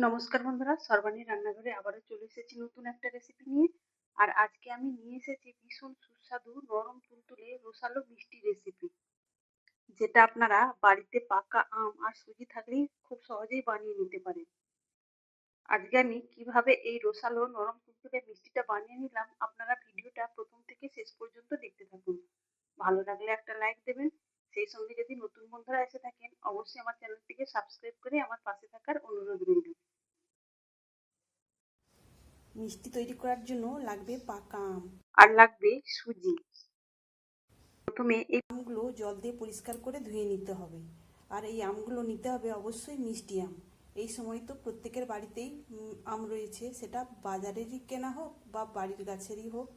নমস্কার বন্ধুরা, সর্বাণীর রান্নাঘরে আবারও চলে এসেছি নতুন একটা রেসিপি নিয়ে। আর আজকে আমি নিয়ে এসেছি ভীষণ সুস্বাদু নরম তুলতুলে রসালো মিষ্টি রেসিপি, যেটা আপনারা বাড়িতে পাকা আম আর সুজি থাকলেই খুব সহজেই বানিয়ে নিতে পারেন। আজকে আমি কিভাবে এই রসালো নরম তুলতুলে মিষ্টিটা বানিয়ে নিলাম, আপনারা ভিডিওটা প্রথম থেকে শেষ পর্যন্ত দেখতে থাকুন। ভালো লাগলে একটা লাইক দেবেন। সেই সঙ্গে যদি নতুন বন্ধুরা এসে থাকেন, অবশ্যই আমার চ্যানেলটিকে সাবস্ক্রাইব করে আমার পাশে থাকার অনুরোধ রইল। মিষ্টি তৈরি করার জন্য লাগবে পাকা আম আর লাগবে সুজি। প্রথমে এই আমগুলো জল দিয়ে পরিষ্কার করে ধুয়ে নিতে হবে। আর এই আমগুলো নিতে হবে অবশ্যই মিষ্টি আম। এই সময় তো প্রত্যেকের বাড়িতেই আম রয়েছে, সেটা বাজারেরই কেনা হোক বা বাড়ির গাছেরই হোক।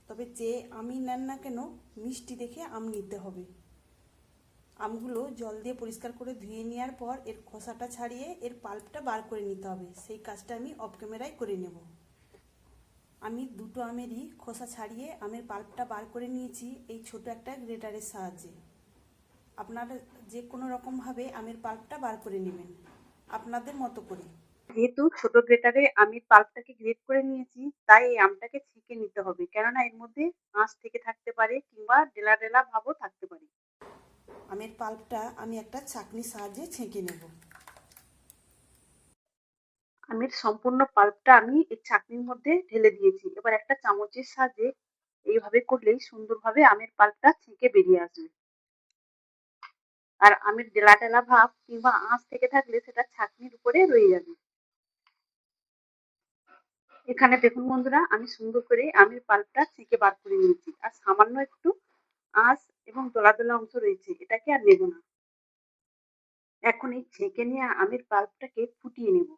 তবে যে আমই নেন না কেন, মিষ্টি দেখে আম নিতে হবে। আমগুলো জল দিয়ে পরিষ্কার করে ধুয়ে নেওয়ার পর এর খোসাটা ছাড়িয়ে এর পাল্পটা বার করে নিতে হবে। সেই কাজটা আমি অফ ক্যামেরায় করে নেব। আমি দুটো আমেরই খোসা ছাড়িয়ে আমের পাল্পটা বার করে নিয়েছি এই ছোট একটা গ্রেটারের সাহায্যে। আপনারা যে কোনো রকমভাবে আমের পাল্পটা বার করে নেবেন আপনাদের মতো করে। যেহেতু ছোট গ্রেটারে আমের পাল্পটাকে গ্রেট করে নিয়েছি, তাই এই আমটাকে ছেঁকে নিতে হবে, কেননা এর মধ্যে আঁশ থেকে থাকতে পারে কিংবা ডেলা ডেলা ভাবও থাকতে পারে। আমের পাল্পটা আমি একটা ছাঁকনির সাহায্যে ছেঁকে নেব। আমের সম্পূর্ণ পাল্পটা আমি এই ছাঁকনির মধ্যে ঢেলে দিয়েছি। এবার একটা চামচের সাহায্যে এইভাবে করলেই সুন্দরভাবে আমের পাল্পটা ছেঁকে বেরিয়ে আসবে। আর আমের ডেলা ডেলা ভাব কিংবা আঁশ থেকে থাকলে সেটা ছাঁকনির উপরে রয়ে যাবে। এখানে দেখুন বন্ধুরা, আমি সুন্দর করে আমের পাল্পটা ছেঁকে বার করে নিয়েছি। আর সামান্য একটু আঁশ এবং দলা দলা অংশ রয়েছে, এটাকে আর নেব না। এখন এই ছেঁকে নেওয়া আমের পাল্পটাকে ফুটিয়ে নেব।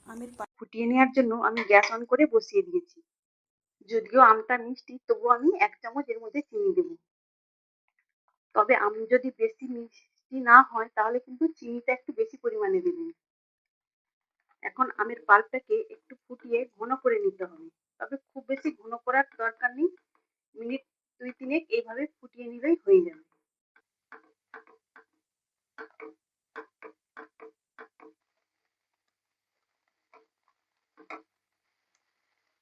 আমের ফুটিয়ে নেওয়ার জন্য আমি গ্যাস অন করে বসিয়ে দিয়েছি। যদিও আমটা মিষ্টি, তবুও আমি 1 চামচ এর মধ্যে চিনি দেব। তবে আম যদি বেশি মিষ্টি না হয়, তাহলে কিন্তু চিনিটা একটু বেশি পরিমাণে দেবেন। এখন আমের পাল্পটাকে একটু ফুটিয়ে ঘন করে নিতে হবে। তবে খুব বেশি ঘন করার দরকার নেই, মিনিট 2-3 এইভাবে ফুটিয়ে নিলেই হয়ে যাবে।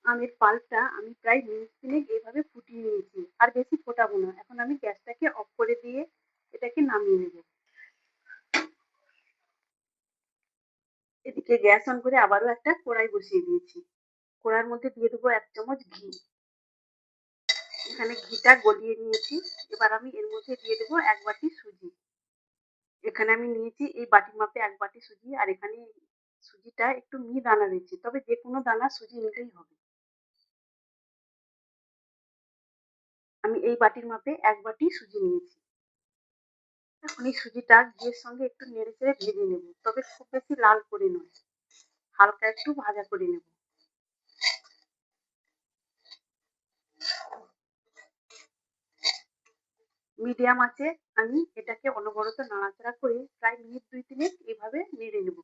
আমের পাল্পটা আমি প্রায় মিনিট 3 এইভাবে ফুটিয়ে নিয়েছি, আর বেশি ফোটাবো না। এখন আমি গ্যাসটাকে অফ করে দিয়ে এটাকে নামিয়ে নেব। এদিকে গ্যাস অন করে আবারও একটা কড়াই বসিয়ে দিয়েছি। কড়াইয়ের মধ্যে দিয়ে দেবো 1 চামচ ঘি। এখানে ঘিটা গলিয়ে নিয়েছি। এবার আমি এর মধ্যে দিয়ে দেবো 1 বাটি সুজি। এখানে আমি নিয়েছি এই বাটির মাপে 1 বাটি সুজি। আর এখানে সুজিটা একটু মিহি দানা রয়েছে, তবে যে কোনো দানা সুজি নিলেই হবে। আমি এই বাটির মাপে 1 বাটি সুজি নিয়েছি। এখন এই সুজিটা ঘিয়ের সঙ্গে একটু নেড়ে চেড়ে ভেজে নেব, তবে খুব বেশি লাল করে নয়, হালকা একটু ভাজা করে নেব। মিডিয়াম আঁচে আমি এটাকে অনবরত নাড়াচাড়া করে প্রায় মিনিট 2-3 এইভাবে নেড়ে নেব।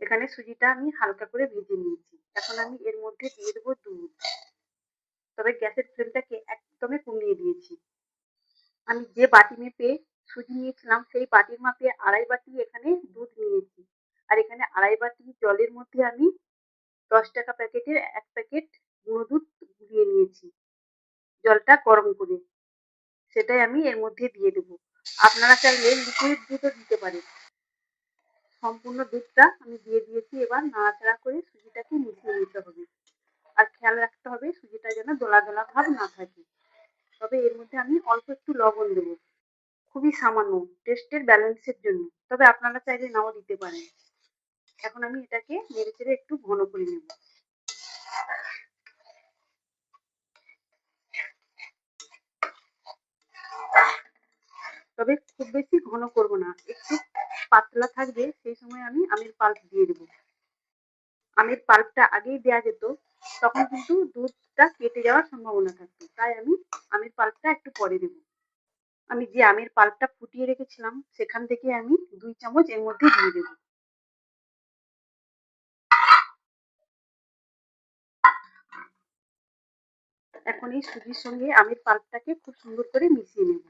এখানে সুজিটা আমি হালকা করে ভেজে নিয়েছি। এখন আমি এর মধ্যে দিয়ে দেবো দুধ। তবে গ্যাসের ফ্লেমটাকে একদমই কমিয়ে দিয়েছি। আমি যে বাটি মেপে সুজি নিয়েছিলাম, সেই বাটির মাপে 2.5 বাটি এখানে দুধ নিয়েছি। আর এখানে 2.5 বাটি জলের মধ্যে আমি 10 টাকা প্যাকেটের 1 প্যাকেট গুঁড়ো দুধ গুলিয়ে নিয়েছি জলটা গরম করে। সেটাই আমি এর মধ্যে দিয়ে দেবো। আপনারা চাইলে লিকুইড দুধও দিতে পারেন। সম্পূর্ণ দুধটা আমি দিয়ে দিয়েছি। এবার নাড়াচাড়া করে সুজিটাকে মিশিয়ে নিতে হবে। আর খেয়াল রাখতে হবে সুজিটা যেন দলা দলা ভাব না থাকে। তবে এর মধ্যে আমি অল্প একটু লবণ দেবো, খুবই সামান্য, টেস্টের ব্যালেন্সের জন্য। তবে আপনারা চাইলে নাও দিতে পারেন। এখন আমি এটাকে নেড়ে চেড়ে একটু ঘন করে নেব। তবে খুব বেশি ঘন করব না, একটু পাতলা থাকবে। সেই সময় আমি আমের পাল্প দিয়ে দেবো। আমের পাল্পটা আগেই দেওয়া যেত, তখন কিন্তু দুধটা কেটে যাওয়ার সম্ভাবনা থাকতো, তাই আমি আমের পাল্পটা একটু পরে দেব। আমি যে আমের পাল্পটা ফুটিয়ে রেখেছিলাম, সেখান থেকে আমি 2 চামচ এর মধ্যে দিয়ে দেব। এখন এই সুজির সঙ্গে আমের পাল্পটাকে খুব সুন্দর করে মিশিয়ে নেব,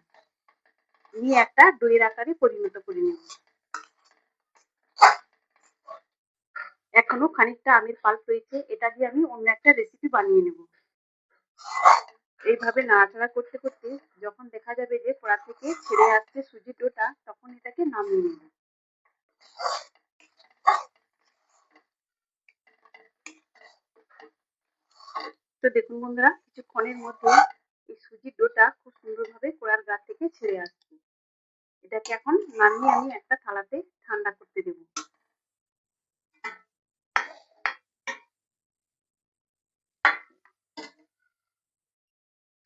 নিয়ে একটা দইয়ের আকারে পরিণত করে নেব। এখনো খানিকটা আমের পাল্প রয়েছে, এটা দিয়ে আমি অন্য একটা রেসিপি বানিয়ে নেব। এইভাবে নাড়াচাড়া করতে করতে যখন দেখা যাবে যে কড়া থেকে ছেড়ে আসছে সুজির ডোটা, তখন এটাকে নামিয়ে নেব। তো দেখুন বন্ধুরা, কিছুক্ষণের মধ্যে এই সুজির ডোটা খুব সুন্দরভাবে কড়ার গা থেকে ছেড়ে আসছে। এটাকে এখন নামিয়ে আমি একটা থালাতে ঠান্ডা করতে দেব।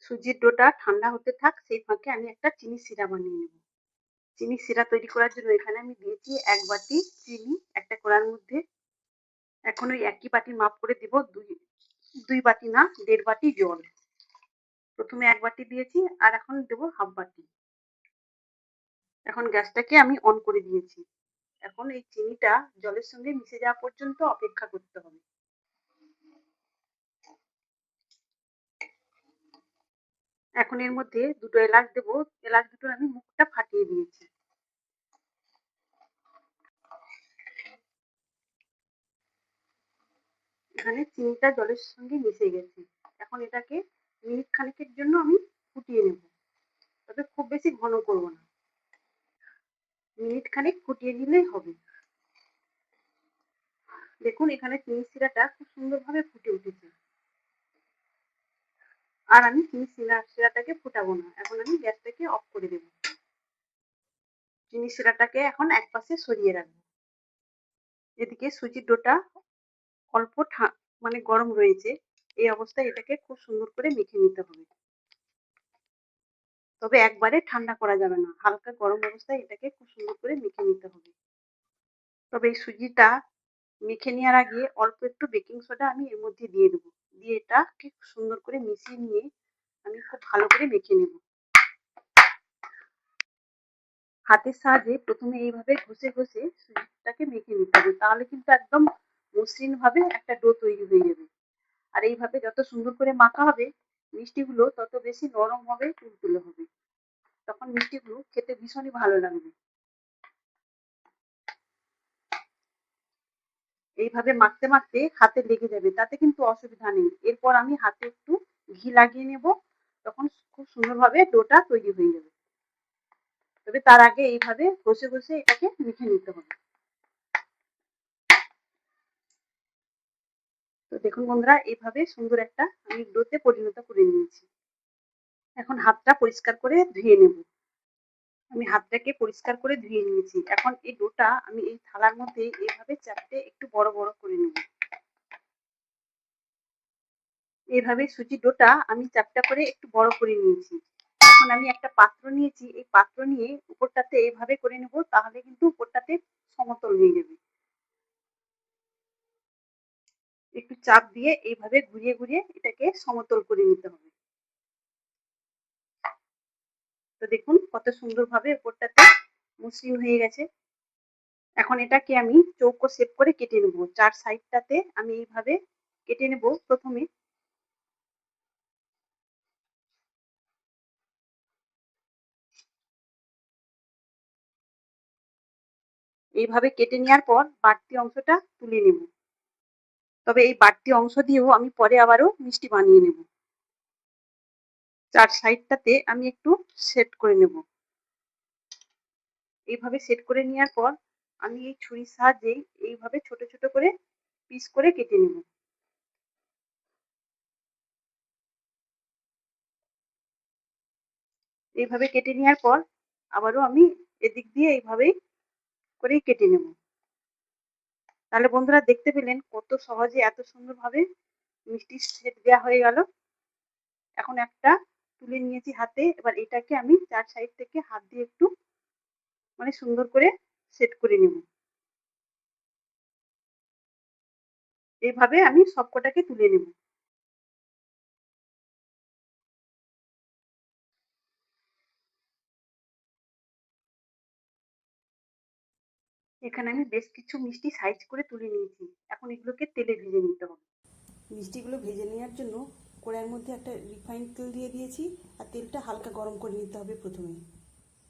সুজির ডোটা ঠান্ডা হতে থাক, সেই ফাঁকে আমি একটা চিনি সিরা বানিয়ে নেব। চিনি সিরা তৈরি করার জন্য এখানে আমি দিয়েছি 1 বাটি চিনি একটা কড়ার মধ্যে। এখন ওই একই বাটির মাপ করে দিব দুই বাটি না, 1.5 বাটি জল। প্রথমে 1 বাটি দিয়েছি আর এখন দেব হাফ বাটি। এখন গ্যাসটাকে আমি অন করে দিয়েছি। এখন এই চিনিটা জলের সঙ্গে মিশে যাওয়া পর্যন্ত অপেক্ষা করতে হবে। এখন এর মধ্যে দুটো এলাচ দেব। এলাচ দুটোর আমি মুখটা ফাটিয়ে দিয়েছি। এখানে চিনিটা জলের সঙ্গে মিশে গেছে। এখন এটাকে মিনিট খানেকের জন্য আমি ফুটিয়ে নেব, তবে খুব বেশি ঘন করব না, মিনিট খানেক ফুটিয়ে নিলেই হবে। দেখুন এখানে চিনি শিরাটা খুব সুন্দরভাবে ফুটে উঠেছে। আর আমি চিনি শিরাটাকে ফোটাবো না, এখন আমি গ্যাসটাকে অফ করে দেব। চিনি শিরাটাকে এখন এক পাশে সরিয়ে রাখবো। এদিকে সুজির ডোটা অল্প মানে গরম রয়েছে, এই অবস্থায় এটাকে খুব সুন্দর করে মেখে নিতে হবে। তবে একবারে ঠান্ডা করা যাবে না, হালকা গরম অবস্থায় এটাকে খুব সুন্দর করে মেখে নিতে হবে। তবে এই সুজিটা মেখে নেওয়ার আগে অল্প একটু বেকিং সোডা আমি এর মধ্যে দিয়ে দেবো। দিয়ে এটাকে সুন্দর করে মিশিয়ে নিয়ে আমি খুব ভালো করে মেখে নেব। হাতের সাহায্যে প্রথমে এইভাবে ঘষে ঘষে সুজিটাকে মেখে নিতে হবে, তাহলে কিন্তু একদম মসৃণ ভাবে একটা ডো তৈরি হয়ে যাবে। আর এইভাবে যত সুন্দর করে মাখা হবে, মিষ্টিগুলো তত বেশি নরম হবে, তুলতুলে হবে। তখন মিষ্টিগুলো খেতে ভীষণই ভালো লাগবে। এইভাবে মাখতে মাখতে হাতে লেগে যাবে, তাতে কিন্তু অসুবিধা নেই। এরপর আমি হাতে একটু ঘি লাগিয়ে নেব, তখন খুব সুন্দরভাবে ডোটা তৈরি হয়ে যাবে। তবে তার আগে এইভাবে ঘষে ঘষে এটাকে মেখে নিতে হবে। তো দেখুন বন্ধুরা, এইভাবে সুন্দর একটা আমি ডোতে পরিণত করে নিয়েছি। এখন হাতটা পরিষ্কার করে ধুয়ে নেব। আমি হাতটাকে পরিষ্কার করে ধুয়ে নিয়েছি। এখন এই ডোটা আমি এই থালার মধ্যে এইভাবে চাপতে একটু বড় বড় করে নেব। এইভাবে সুজির ডোটা আমি চ্যাপ্টা করে একটু বড় করে নিয়েছি। এখন আমি একটা পাত্র নিয়েছি, এই পাত্র নিয়ে উপরটাতে এইভাবে করে নেব, তাহলে কিন্তু উপরটাতে সমতল হয়ে যাবে। একটু চাপ দিয়ে এইভাবে ঘুরিয়ে ঘুরিয়ে এটাকে সমতল করে নিতে হবে। তো দেখুন কত সুন্দরভাবে উপরটাতে মসৃণ হয়ে গেছে। এখন এটাকে আমি চৌকো শেপ করে কেটে নেব। 4 সাইডটাতে আমি এইভাবে কেটে নেব। প্রথমে এইভাবে কেটে নেওয়ার পর বাড়তি অংশটা তুলে নেব। তবে এই বাড়তি অংশ দিয়েও আমি পরে আবারও মিষ্টি বানিয়ে নেব। 4 সাইডটাতে আমি একটু সেট করে নেব। এইভাবে সেট করে নেওয়ার পর আমি এই ছুরির সাহায্যে এইভাবে ছোট ছোট করে পিস করে কেটে নেব। এইভাবে কেটে নেওয়ার পর আবারও আমি এদিক দিয়ে এইভাবেই করেই কেটে নেব। তাহলে বন্ধুরা দেখতে পেলেন কত সহজে এত সুন্দরভাবে মিষ্টি সেট দেওয়া হয়ে গেল। এখন একটা তুলে নিয়েছি হাতে, এবার এটাকে আমি 4 সাইড থেকে হাত দিয়ে একটু মানে সুন্দর করে সেট করে নেব। এইভাবে আমি সবকটাকে তুলে নেব। এখানে আমি বেশ কিছু মিষ্টি সাইজ করে তুলে নিয়েছি। এখন এগুলোকে তেলে ভেজে নিতে হবে। মিষ্টিগুলো ভেজে নেওয়ার জন্য কড়াইয়ের মধ্যে একটা রিফাইন্ড তেল দিয়ে দিয়েছি, আর তেলটা হালকা গরম করে নিতে হবে। প্রথমে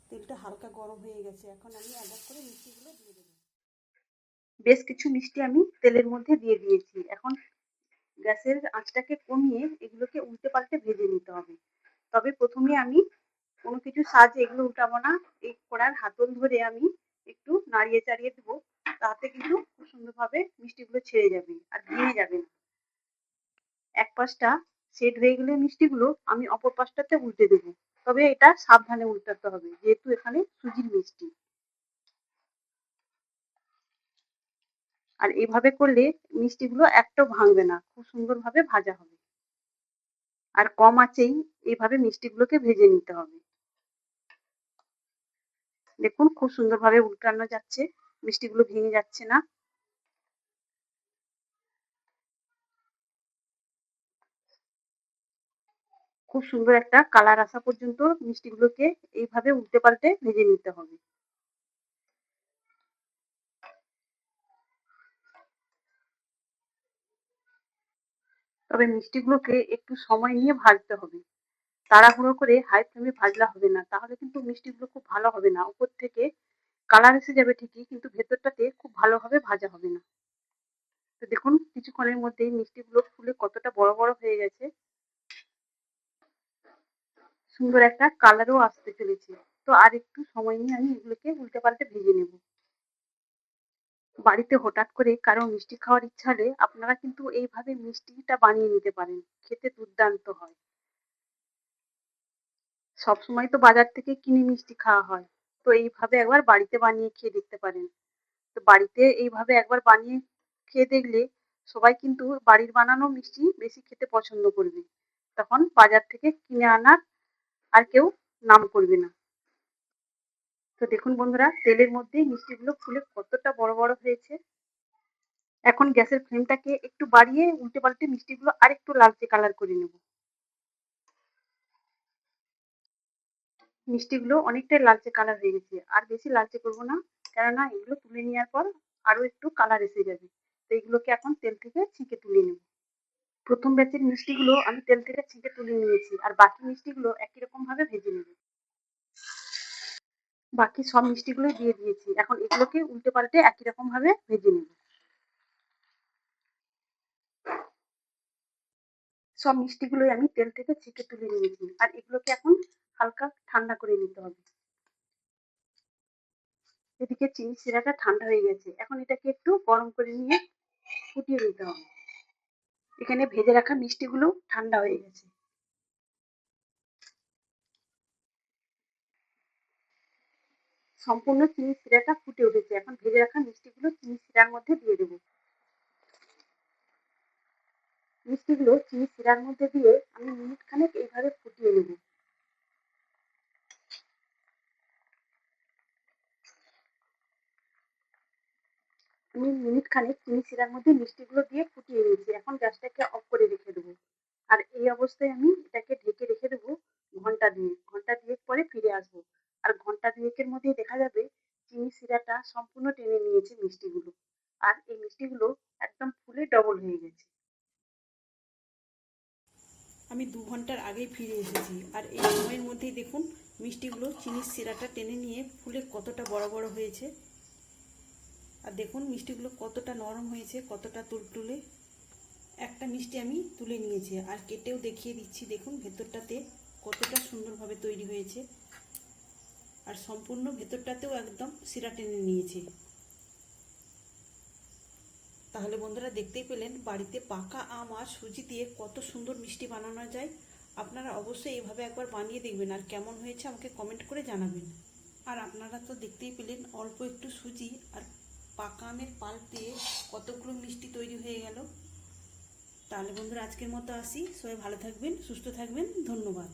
তেলটা হালকা গরম হয়ে গেছে, এখন আমি এক এক করে মিষ্টিগুলো দিয়ে দেবো। বেশ কিছু মিষ্টি আমি তেলের মধ্যে দিয়ে দিয়েছি। এখন গ্যাসের আঁচটাকে কমিয়ে এগুলোকে উল্টে পাল্টে ভেজে নিতে হবে। তবে প্রথমে আমি কোনো কিছু সাহায্যে এগুলো উল্টাবো না, এই কড়ার হাতল ধরে আমি একটু নাড়িয়ে চাড়িয়ে দেবো, তাতে কিন্তু খুব সুন্দরভাবে মিষ্টিগুলো ছেড়ে যাবে আর ভেঙে যাবে না। এক পাশটা সেট হয়ে গেলে মিষ্টিগুলো আমি অপর পাশটাতে উল্টে দেবো, তবে এটা সাবধানে উল্টাতে হবে যেহেতু এখানে সুজির মিষ্টি। আর এইভাবে করলে মিষ্টিগুলো একটাও ভাঙবে না, খুব সুন্দরভাবে ভাজা হবে। আর কম আঁচেই এইভাবে মিষ্টিগুলোকে ভেজে নিতে হবে। দেখুন খুব সুন্দরভাবে উল্টানো যাচ্ছে, মিষ্টিগুলো ভেঙে যাচ্ছে না। খুব সুন্দর একটা কালার আসা পর্যন্ত মিষ্টিগুলোকে এইভাবে উল্টে পাল্টে ভেজে নিতে হবে। তবে মিষ্টিগুলোকে একটু সময় নিয়ে ভাজতে হবে, তাড়াহুড়ো করে হাই ফ্লেমে ভাজলে হবে না, তাহলে কিন্তু মিষ্টিগুলো খুব ভালো হবে না। উপর থেকে কালার এসে যাবে ঠিকই, কিন্তু ভেতরটাতে খুব ভালোভাবে ভাজা হবে না। তো দেখুন কিছুক্ষণের মধ্যেই মিষ্টিগুলো ফুলে কতটা বড় বড় হয়ে গেছে, সুন্দর একটা কালারও আসতে চলেছে। তো আর একটু সময় নিয়ে আমি এগুলোকে উল্টে পাল্টে ভেজে নেব। বাড়িতে হঠাৎ করে কারো মিষ্টি খাওয়ার ইচ্ছা হলে আপনারা কিন্তু এইভাবে মিষ্টিটা বানিয়ে নিতে পারেন, খেতে দুর্দান্ত হয়। সবসময় তো বাজার থেকে কিনে মিষ্টি খাওয়া হয়, তো এইভাবে একবার বাড়িতে বানিয়ে খেয়ে দেখতে পারেন। তো বাড়িতে এইভাবে একবার বানিয়ে খেয়ে দেখলে সবাই কিন্তু বাড়ির বানানো মিষ্টি বেশি খেতে পছন্দ করবে, তখন বাজার থেকে কিনে আনার আর কেউ নাম করবে না। তো দেখুন বন্ধুরা, তেলের মধ্যেই মিষ্টিগুলো ফুলে কতটা বড় বড় হয়েছে। এখন গ্যাসের ফ্লেমটাকে একটু বাড়িয়ে উল্টে পাল্টে মিষ্টিগুলো আরেকটু লালচে কালার করে নেব। মিষ্টিগুলো অনেকটাই লালচে কালার হয়ে গেছে, আর বেশি লালচে করবো না, কেননা এগুলো তুলে নেওয়ার পর আরো একটু কালার এসে যাবে। তো এগুলোকে এখন তেল থেকে ছেঁকে তুলে নেব। প্রথম ব্যাচের মিষ্টিগুলো আমি তেল থেকে ছেঁকে তুলে নিয়েছি, আর বাকি মিষ্টিগুলো একই রকম ভাবে ভেজে নেব। বাকি সব মিষ্টিগুলো দিয়ে দিয়েছি, এখন এগুলোকে উল্টে পাল্টে একই রকম ভাবে ভেজে নেব। সব মিষ্টিগুলোই আমি তেল থেকে ছেঁকে তুলে নিয়েছি, আর এগুলোকে এখন হালকা ঠান্ডা করে নিতে হবে। এদিকে চিনি শিরাটা ঠান্ডা হয়ে গেছে, এখন এটাকে একটু গরম করে নিয়ে ফুটিয়ে নিতে হবে। এখানে ভেজে রাখা মিষ্টিগুলো ঠান্ডা হয়ে গেছে, সম্পূর্ণ চিনি শিরাটা ফুটে উঠেছে। এখন ভেজে রাখা মিষ্টিগুলো চিনি শিরার মধ্যে দিয়ে দেবো। মিষ্টিগুলো চিনি শিরার মধ্যে দিয়ে আমি মিনিট খানেক এইভাবে ফুটিয়ে নেব। আমি মিনিট খানেক চিনি শিরার মধ্যে মিষ্টিগুলো দিয়ে ফুটিয়ে নিয়েছি, এখন গ্যাসটাকে অফ করে রেখে দেবো। আর এই অবস্থায় আমি এটাকে ঢেকে রেখে দেবো ঘন্টা দুয়েক পরে ফিরে আসবো। আর ঘন্টা দুয়েকের মধ্যে দেখা যাবে চিনি শিরাটা সম্পূর্ণ টেনে নিয়েছে মিষ্টিগুলো, আর এই মিষ্টিগুলো একদম ফুলে ডবল হয়ে গেছে। আমি 2 ঘন্টার আগেই ফিরে এসেছি, আর এই সময়ের মধ্যেই দেখুন মিষ্টিগুলো চিনির শিরাটা টেনে নিয়ে ফুলে কতটা বড় বড় হয়েছে। আর দেখুন মিষ্টিগুলো কতটা নরম হয়েছে, কতটা তুলতুলে। একটা মিষ্টি আমি তুলে নিয়েছি আর কেটেও দেখিয়ে দিচ্ছি, দেখুন ভেতরটাতে কতটা সুন্দরভাবে তৈরি হয়েছে, আর সম্পূর্ণ ভেতরটাতেও একদম শিরা টেনে নিয়েছে। তাহলে বন্ধুরা দেখতেই পেলেন বাড়িতে পাকা আম আর সুজি দিয়ে কত সুন্দর মিষ্টি বানানো যায়। আপনারা অবশ্যই এইভাবে একবার বানিয়ে দেখবেন, আর কেমন হয়েছে আমাকে কমেন্ট করে জানাবেন। আর আপনারা তো দেখতেই পেলেন অল্প একটু সুজি আর পাকা আমের পাল্প দিয়ে কতগুলো মিষ্টি তৈরি হয়ে গেল। তাহলে বন্ধুরা আজকের মতো আসি, সবাই ভালো থাকবেন, সুস্থ থাকবেন, ধন্যবাদ।